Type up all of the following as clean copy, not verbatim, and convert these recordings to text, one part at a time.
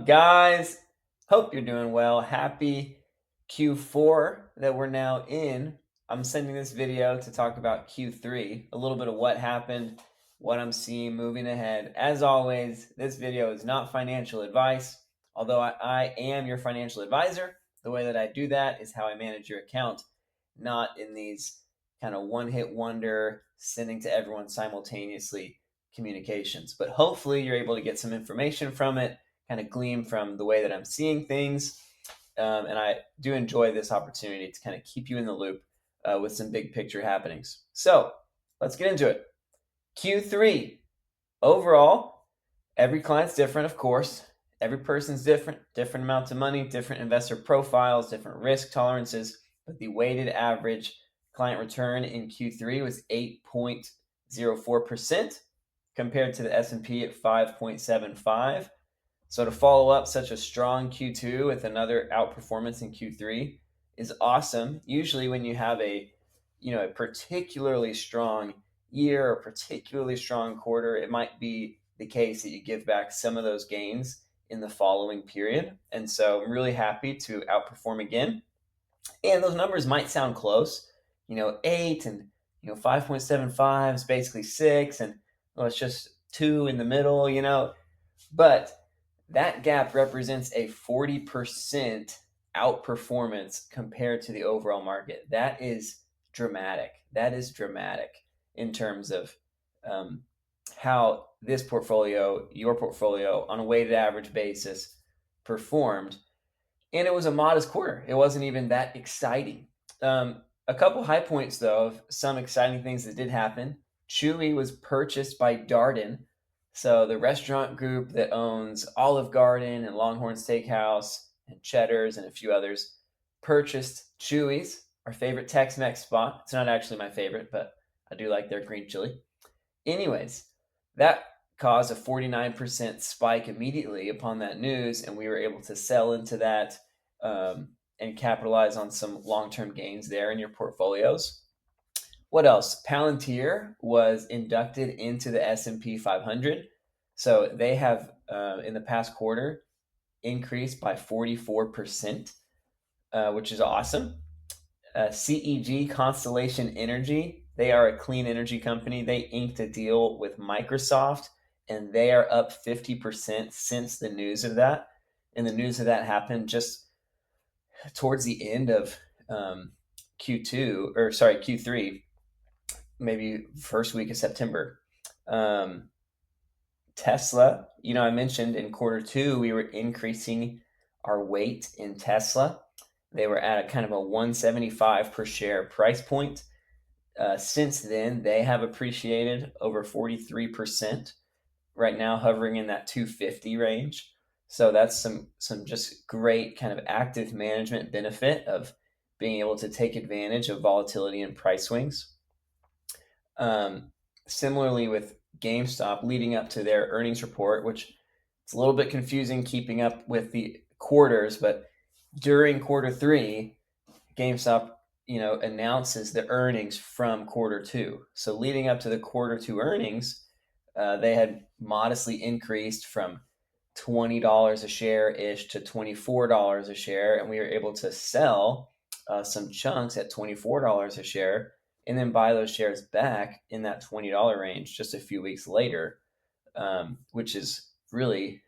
up, guys? Hope you're doing well. Happy Q4 that we're now in. I'm sending this video to talk about Q3, a little bit of what happened, what I'm seeing moving ahead. As always, this video is not financial advice, although I am your financial advisor. The way that I do that is how I manage your account, not in these kind of one-hit wonder, sending to everyone simultaneously communications. But hopefully you're able to get some information from it, kind of glean from the way that I'm seeing things. And I do enjoy this opportunity to kind of keep you in the loop with some big picture happenings. So let's get into it. Q3. Overall, every client's different, of course. Every person's different amounts of money, different investor profiles, different risk tolerances. But the weighted average client return in Q3 was 8.04%. Compared to the S&P at 5.75. So to follow up such a strong Q2 with another outperformance in Q3 is awesome. Usually when you have a particularly strong year or particularly strong quarter, it might be the case that you give back some of those gains in the following period. And so I'm really happy to outperform again. And those numbers might sound close, 8 and 5.75 is basically 6, and well, it's just 2 in the middle. But that gap represents a 40% outperformance compared to the overall market. That is dramatic. That is dramatic in terms of how this portfolio, your portfolio, on a weighted average basis performed. And it was a modest quarter. It wasn't even that exciting. A couple high points, though, of some exciting things that did happen. Chewy was purchased by Darden. So the restaurant group that owns Olive Garden and Longhorn Steakhouse and Cheddar's and a few others purchased Chewy's, our favorite Tex-Mex spot. It's not actually my favorite, but I do like their green chili. Anyways, that caused a 49% spike immediately upon that news, and we were able to sell into that and capitalize on some long-term gains there in your portfolios. What else? Palantir was inducted into the S&P 500. So they have, in the past quarter, increased by 44%, which is awesome. CEG, Constellation Energy, they are a clean energy company. They inked a deal with Microsoft, and they are up 50% since the news of that. And the news of that happened just towards the end of Q3, maybe first week of September. Tesla, I mentioned in quarter two, we were increasing our weight in Tesla. They were at a kind of a 175 per share price point. Since then, they have appreciated over 43%, right now hovering in that 250 range. So that's some just great kind of active management benefit of being able to take advantage of volatility and price swings. Similarly with GameStop, leading up to their earnings report, which it's a little bit confusing keeping up with the quarters, but during quarter three, GameStop, announces the earnings from quarter two. So leading up to the quarter two earnings, they had modestly increased from $20 a share ish to $24 a share, and we were able to sell some chunks at $24 a share, and then buy those shares back in that $20 range just a few weeks later, which is really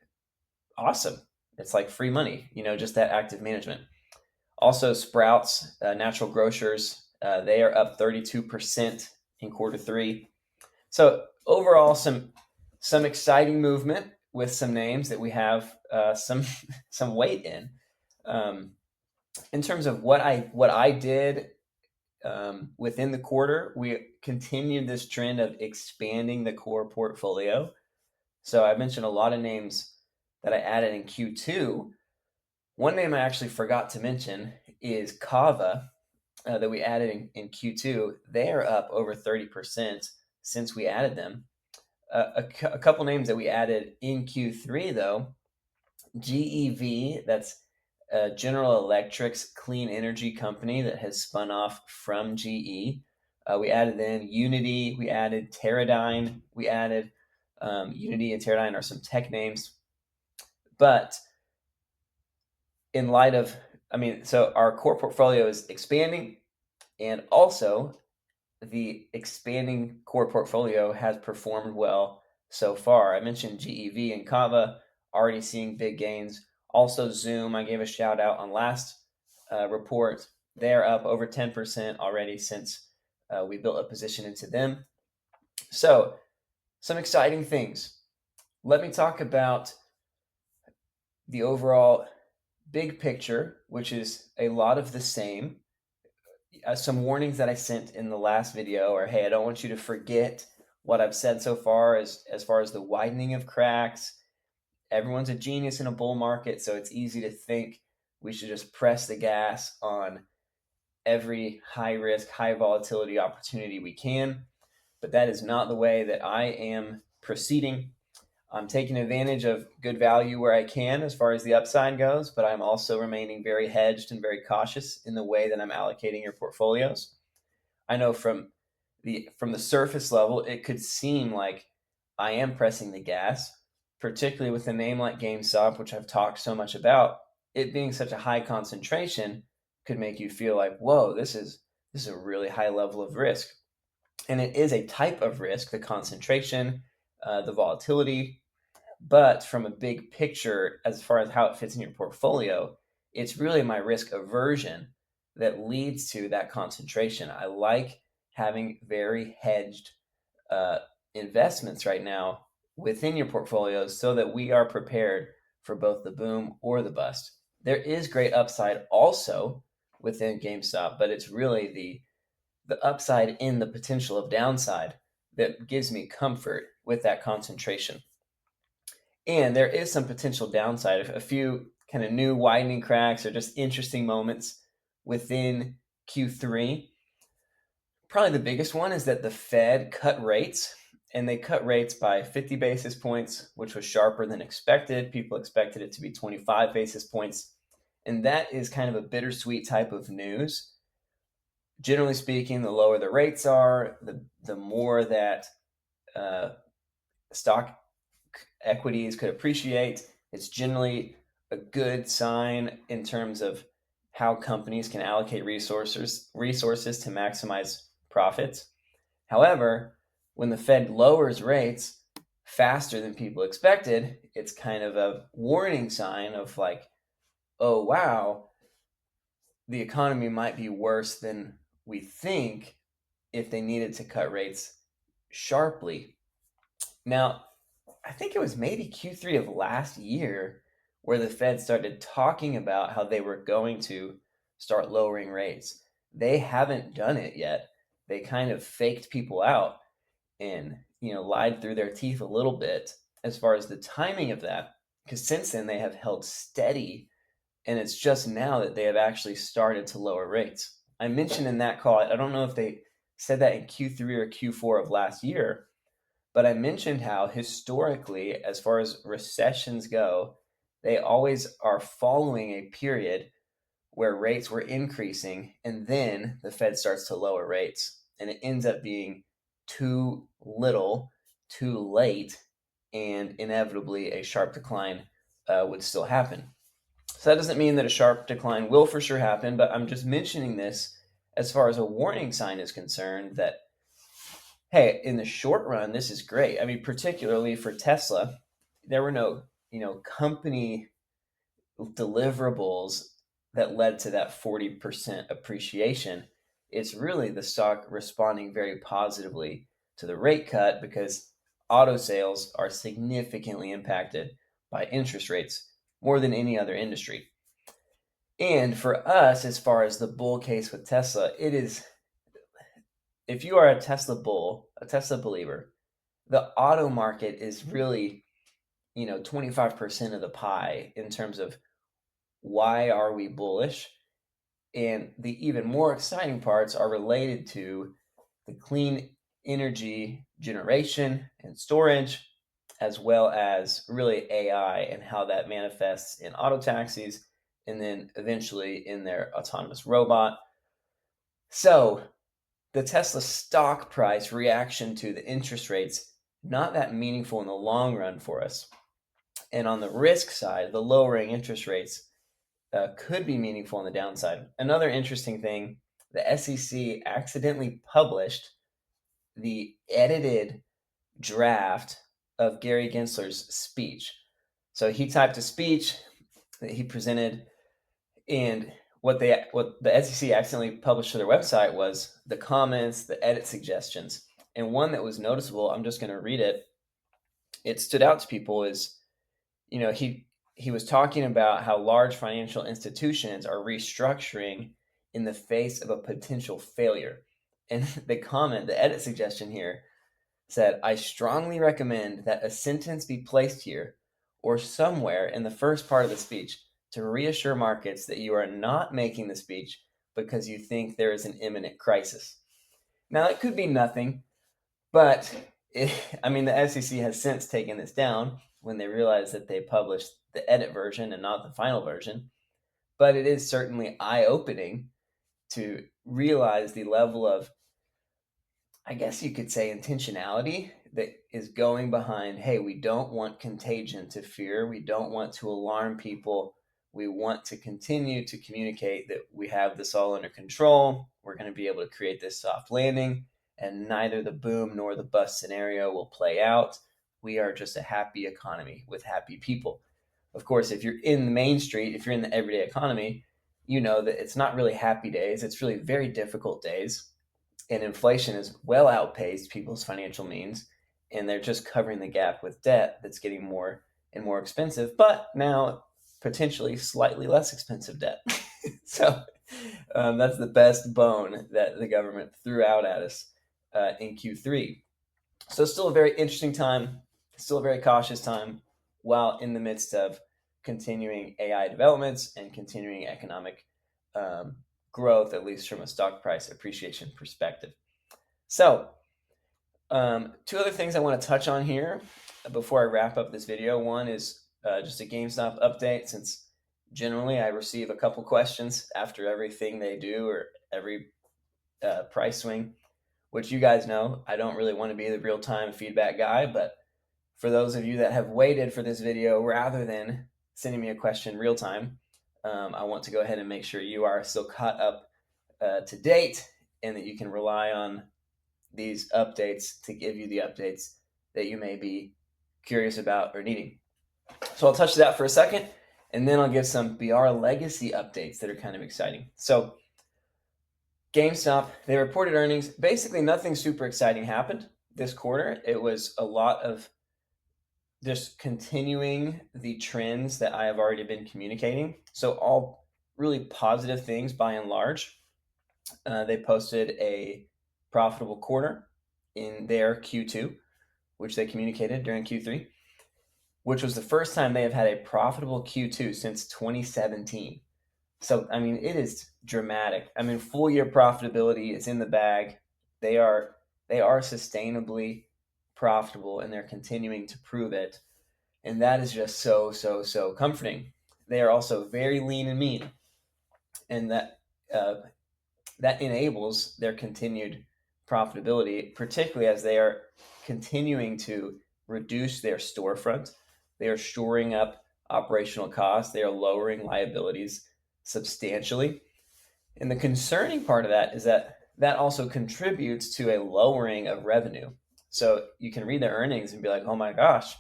awesome. It's like free money, just that active management. Also, Sprouts, natural grocers, they are up 32% in quarter three. So overall, some exciting movement with some names that we have some weight in. In terms of what I did within the quarter, we continued this trend of expanding the core portfolio. So I mentioned a lot of names that I added in Q2. One name I actually forgot to mention is Kava that we added in Q2. They are up over 30% since we added them. A couple names that we added in Q3, though, GEV, that's General Electric's clean energy company that has spun off from GE. We added them. Unity, we added Teradyne. We added Unity and Teradyne are some tech names. But in light of, so our core portfolio is expanding, and also the expanding core portfolio has performed well so far. I mentioned GEV and Kava already seeing big gains. Also, Zoom, I gave a shout out on last report. They're up over 10% already since we built a position into them. So, some exciting things. Let me talk about the overall big picture, which is a lot of the same. Some warnings that I sent in the last video are, hey, I don't want you to forget what I've said so far as far as the widening of cracks. Everyone's a genius in a bull market, so it's easy to think we should just press the gas on every high risk, high volatility opportunity we can. But that is not the way that I am proceeding. I'm taking advantage of good value where I can as far as the upside goes, but I'm also remaining very hedged and very cautious in the way that I'm allocating your portfolios. I know from the surface level, it could seem like I am pressing the gas, particularly with a name like GameStop, which I've talked so much about. It being such a high concentration could make you feel like, whoa, this is a really high level of risk. And it is a type of risk, the concentration, the volatility. But from a big picture, as far as how it fits in your portfolio, it's really my risk aversion that leads to that concentration. I like having very hedged uh, investments right now within your portfolios so that we are prepared for both the boom or the bust. There is great upside also within GameStop, but it's really the upside in the potential of downside that gives me comfort with that concentration. And there is some potential downside, a few kind of new widening cracks or just interesting moments within Q3. Probably the biggest one is that the Fed cut rates, and they cut rates by 50 basis points, which was sharper than expected. People expected it to be 25 basis points. And that is kind of a bittersweet type of news. Generally speaking, the lower the rates are, the more that stock equities could appreciate. It's generally a good sign in terms of how companies can allocate resources to maximize profits. However, when the Fed lowers rates faster than people expected, it's kind of a warning sign of like, oh wow, the economy might be worse than we think if they needed to cut rates sharply. Now, I think it was maybe Q3 of last year where the Fed started talking about how they were going to start lowering rates. They haven't done it yet. They kind of faked people out and, lied through their teeth a little bit as far as the timing of that, because since then they have held steady, and it's just now that they have actually started to lower rates. I mentioned in that call, I don't know if they said that in Q3 or Q4 of last year, but I mentioned how historically, as far as recessions go, they always are following a period where rates were increasing and then the Fed starts to lower rates. And it ends up being too little, too late, and inevitably a sharp decline would still happen. So that doesn't mean that a sharp decline will for sure happen, but I'm just mentioning this as far as a warning sign is concerned that, hey, in the short run, this is great. I mean, particularly for Tesla, there were no, company deliverables that led to that 40% appreciation. It's really the stock responding very positively to the rate cut because auto sales are significantly impacted by interest rates more than any other industry. And for us, as far as the bull case with Tesla, it is, if you are a Tesla bull, a Tesla believer, the auto market is really, 25% of the pie in terms of why are we bullish. And the even more exciting parts are related to the clean energy generation and storage, as well as really AI and how that manifests in auto taxis and then eventually in their autonomous robot. So the Tesla stock price reaction to the interest rates, not that meaningful in the long run for us. And on the risk side, the lowering interest rates could be meaningful on the downside. Another interesting thing, the SEC accidentally published the edited draft of Gary Gensler's speech. So he typed a speech that he presented, and what the SEC accidentally published to their website was the comments, the edit suggestions. And one that was noticeable, I'm just going to read it. It stood out to people is, he was talking about how large financial institutions are restructuring in the face of a potential failure. And the edit suggestion here said, I strongly recommend that a sentence be placed here or somewhere in the first part of the speech to reassure markets that you are not making the speech because you think there is an imminent crisis. Now, it could be nothing, but the SEC has since taken this down when they realized that they published the edit version and not the final version. But it is certainly eye-opening to realize the level of, I guess you could say, intentionality that is going behind, hey, we don't want contagion to fear. We don't want to alarm people. We want to continue to communicate that we have this all under control. We're going to be able to create this soft landing, and neither the boom nor the bust scenario will play out. We are just a happy economy with happy people. Of course, if you're in the main street, if you're in the everyday economy, you know that it's not really happy days. It's really very difficult days, and inflation has well outpaced people's financial means, and they're just covering the gap with debt that's getting more and more expensive, but now potentially slightly less expensive debt. So that's the best bone that the government threw out at us in Q3. So still a very interesting time, still a very cautious time, while in the midst of continuing AI developments and continuing economic growth, at least from a stock price appreciation perspective. So, two other things I want to touch on here before I wrap up this video. One is just a GameStop update, since generally I receive a couple questions after everything they do or every price swing, which you guys know I don't really want to be the real-time feedback guy, but for those of you that have waited for this video rather than sending me a question real time, I want to go ahead and make sure you are still caught up to date and that you can rely on these updates to give you the updates that you may be curious about or needing. So I'll touch that for a second, and then I'll give some BR legacy updates that are kind of exciting. So GameStop, they reported earnings. Basically, nothing super exciting happened this quarter. It was a lot of just continuing the trends that I have already been communicating. So all really positive things by and large. They posted a profitable quarter in their Q2, which they communicated during Q3, which was the first time they have had a profitable Q2 since 2017. So, it is dramatic. Full year profitability is in the bag. They are sustainably profitable, and they're continuing to prove it. And that is just so comforting. They are also very lean and mean, and that enables their continued profitability, particularly as they are continuing to reduce their storefront. They are shoring up operational costs. They are lowering liabilities substantially. And the concerning part of that is that also contributes to a lowering of revenue. So you can read their earnings and be like, oh my gosh,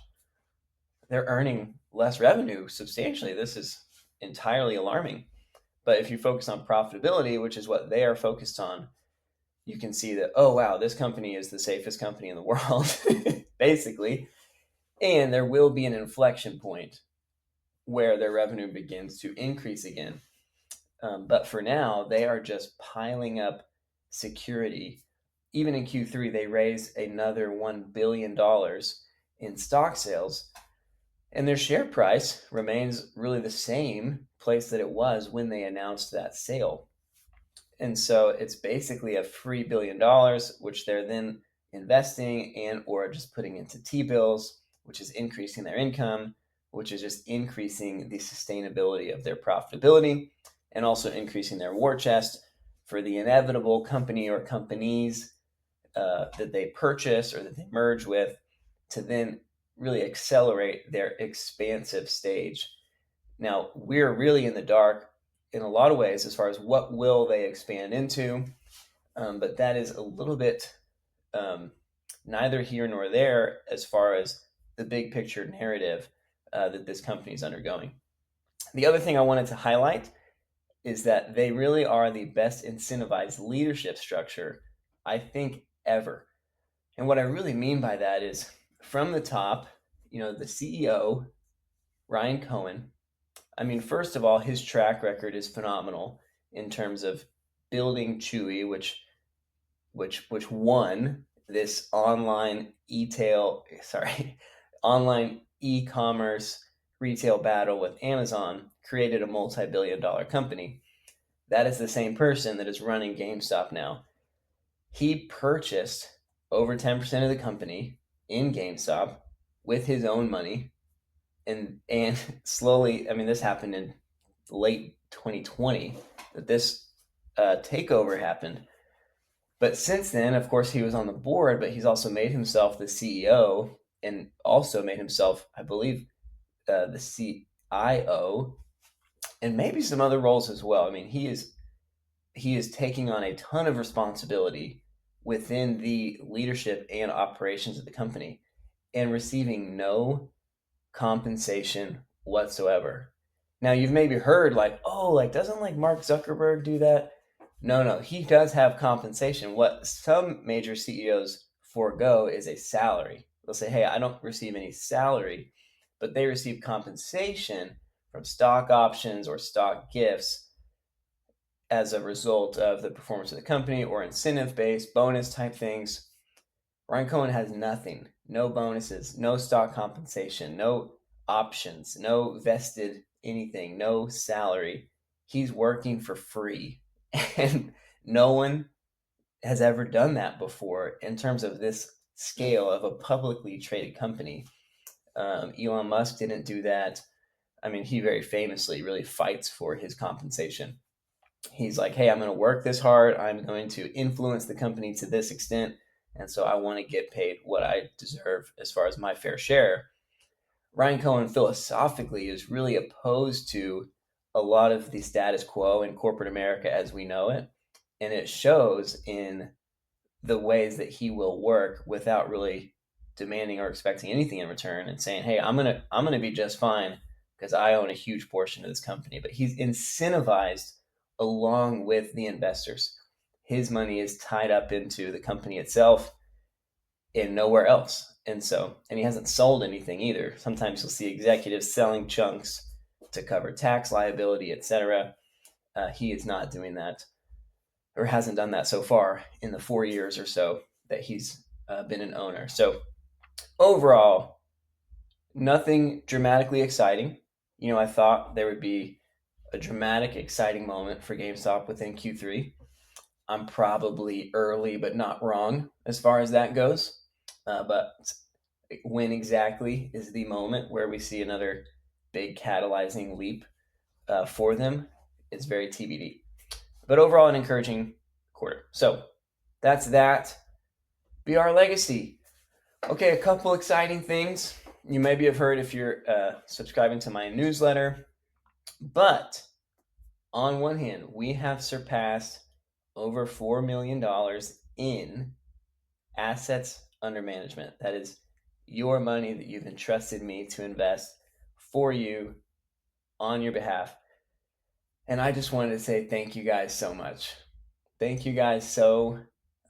they're earning less revenue substantially. This is entirely alarming. But if you focus on profitability, which is what they are focused on, you can see that, oh, wow, this company is the safest company in the world, basically. And there will be an inflection point where their revenue begins to increase again. But for now, they are just piling up security. Even in Q3, they raised another $1 billion in stock sales, and their share price remains really the same place that it was when they announced that sale. And so it's basically a free $1 billion, which they're then investing and or just putting into T-bills, which is increasing their income, which is just increasing the sustainability of their profitability, and also increasing their war chest for the inevitable company or companies that they purchase or that they merge with, to then really accelerate their expansive stage Now, we're really in the dark in a lot of ways as far as what will they expand into, but that is a little bit um, neither here nor there as far as the big picture narrative that this company is undergoing. The other thing I wanted to highlight is that they really are the best incentivized leadership structure, I think, ever. And what I really mean by that is from the top, the CEO, Ryan Cohen. I mean, first of all, his track record is phenomenal in terms of building Chewy, which won this online e-commerce retail battle with Amazon, created a multi-billion-dollar company. That is the same person that is running GameStop now. He purchased over 10% of the company in GameStop with his own money, and slowly, I mean, this happened in late 2020 that this takeover happened. But since then, of course, he was on the board, but he's also made himself the CEO and also made himself, I believe, the CIO and maybe some other roles as well. I mean, he is taking on a ton of responsibility within the leadership and operations of the company and receiving no compensation whatsoever. Now, you've maybe heard like, oh, like doesn't like Mark Zuckerberg do that? No, no, he does have compensation. What some major CEOs forego is a salary. They'll say, hey, I don't receive any salary, but they receive compensation from stock options or stock gifts as a result of the performance of the company or incentive based bonus type things. Ryan Cohen has nothing, no bonuses, no stock compensation, no options, no vested anything, no salary. He's working for free. And no one has ever done that before in terms of this scale of a publicly traded company. Elon Musk didn't do that. I mean, he very famously really fights for his compensation. He's like, hey, I'm going to work this hard. I'm going to influence the company to this extent. And so I want to get paid what I deserve as far as my fair share. Ryan Cohen philosophically is really opposed to a lot of the status quo in corporate America as we know it. And it shows in the ways that he will work without really demanding or expecting anything in return and saying, hey, I'm gonna be just fine because I own a huge portion of this company. But he's incentivized along with the investors. His money is tied up into the company itself and nowhere else. And he hasn't sold anything either. Sometimes you'll see executives selling chunks to cover tax liability, etc. He is not doing that, or hasn't done that so far in the 4 years or so that he's been an owner. So overall, nothing dramatically exciting. I thought there would be a dramatic, exciting moment for GameStop within Q3. I'm probably early, but not wrong as far as that goes. But when exactly is the moment where we see another big catalyzing leap for them? It's very TBD. But overall, an encouraging quarter. So that's that. BR Legacy. Okay, a couple exciting things. You maybe have heard if you're subscribing to my newsletter. But on one hand, we have surpassed over $4 million in assets under management. That is your money that you've entrusted me to invest for you on your behalf. And I just wanted to say thank you guys so much. Thank you guys so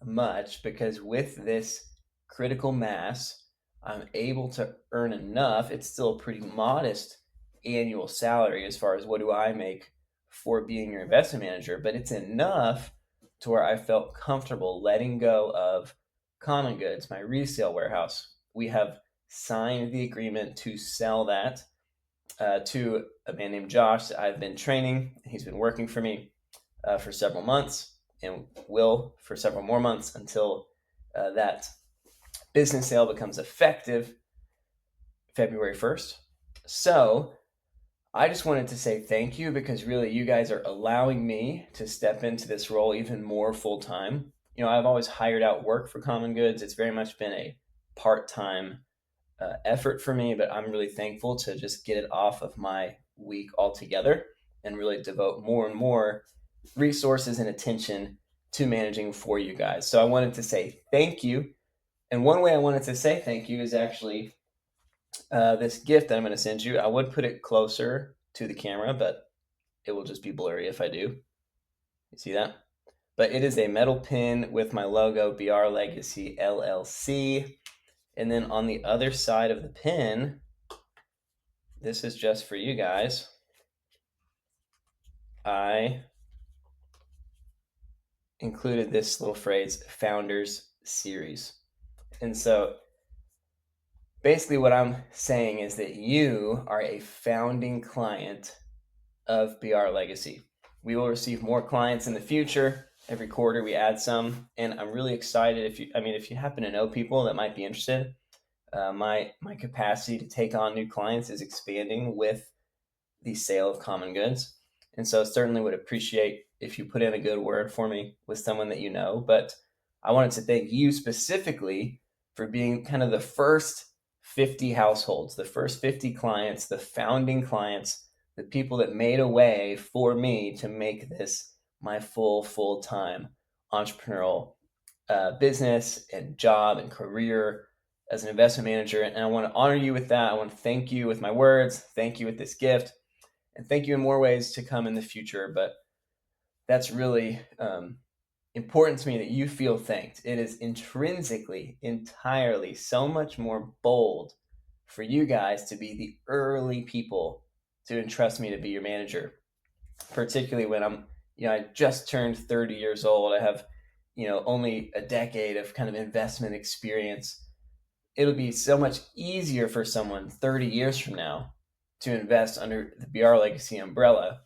much because with this critical mass, I'm able to earn enough. It's still a pretty modest annual salary as far as what do I make for being your investment manager, but it's enough to where I felt comfortable letting go of Common Goods, my resale warehouse. We have signed the agreement to sell that to a man named Josh that I've been training. He's been working for me for several months and will for several more months until that business sale becomes effective February 1st. So I just wanted to say thank you because really you guys are allowing me to step into this role even more full time. I've always hired out work for Common Goods. It's very much been a part time effort for me, but I'm really thankful to just get it off of my week altogether and really devote more and more resources and attention to managing for you guys. So I wanted to say thank you. And one way I wanted to say thank you is actually this gift that I'm going to send you. I would put it closer to the camera, but it will just be blurry if I do. You see that? But it is a metal pin with my logo, BR Legacy LLC. And then on the other side of the pin, this is just for you guys. I included this little phrase, Founders Series. And so basically what I'm saying is that you are a founding client of BR Legacy. We will receive more clients in the future. Every quarter we add some, and I'm really excited. If you happen to know people that might be interested, my capacity to take on new clients is expanding with the sale of common goods, and so certainly would appreciate if you put in a good word for me with someone that you know. But I wanted to thank you specifically for being kind of the first 50 households, the first 50 clients, the founding clients, the people that made a way for me to make this my full-time entrepreneurial business and job and career as an investment manager. And I want to honor you with that. I want to thank you with my words, thank you with this gift, and thank you in more ways to come in the future. But that's really important to me that you feel thanked. It is intrinsically, entirely so much more bold for you guys to be the early people to entrust me to be your manager, particularly when I just turned 30 years old. I have, only a decade of kind of investment experience. It'll be so much easier for someone 30 years from now to invest under the BR Legacy umbrella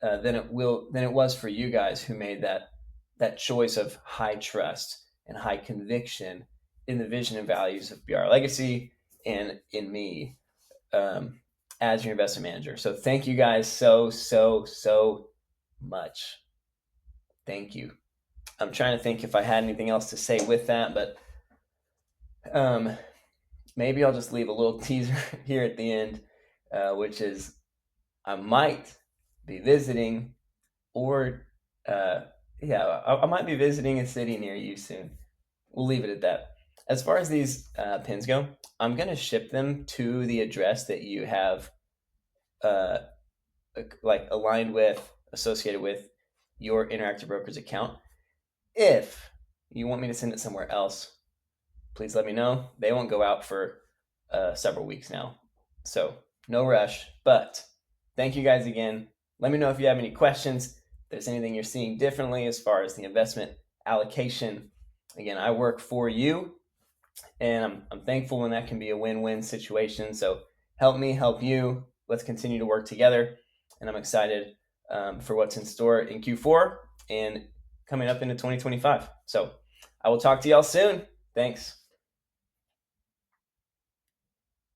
than it was for you guys who made that choice of high trust and high conviction in the vision and values of BR Legacy and in me as your investment manager. So thank you guys so much. Thank you. I'm trying to think if I had anything else to say with that, but maybe I'll just leave a little teaser here at the end, which is I might be visiting, or I might be visiting a city near you soon. We'll leave it at that. As far as these pins go, I'm going to ship them to the address that you have aligned with, associated with your Interactive Brokers account. If you want me to send it somewhere else, please let me know. They won't go out for several weeks now, so no rush. But thank you guys again. Let me know if you have any questions, if there's anything you're seeing differently as far as the investment allocation. Again, I work for you, and I'm thankful when that can be a win-win situation. So help me, help you. Let's continue to work together, and I'm excited for what's in store in Q4 and coming up into 2025. So I will talk to y'all soon. Thanks.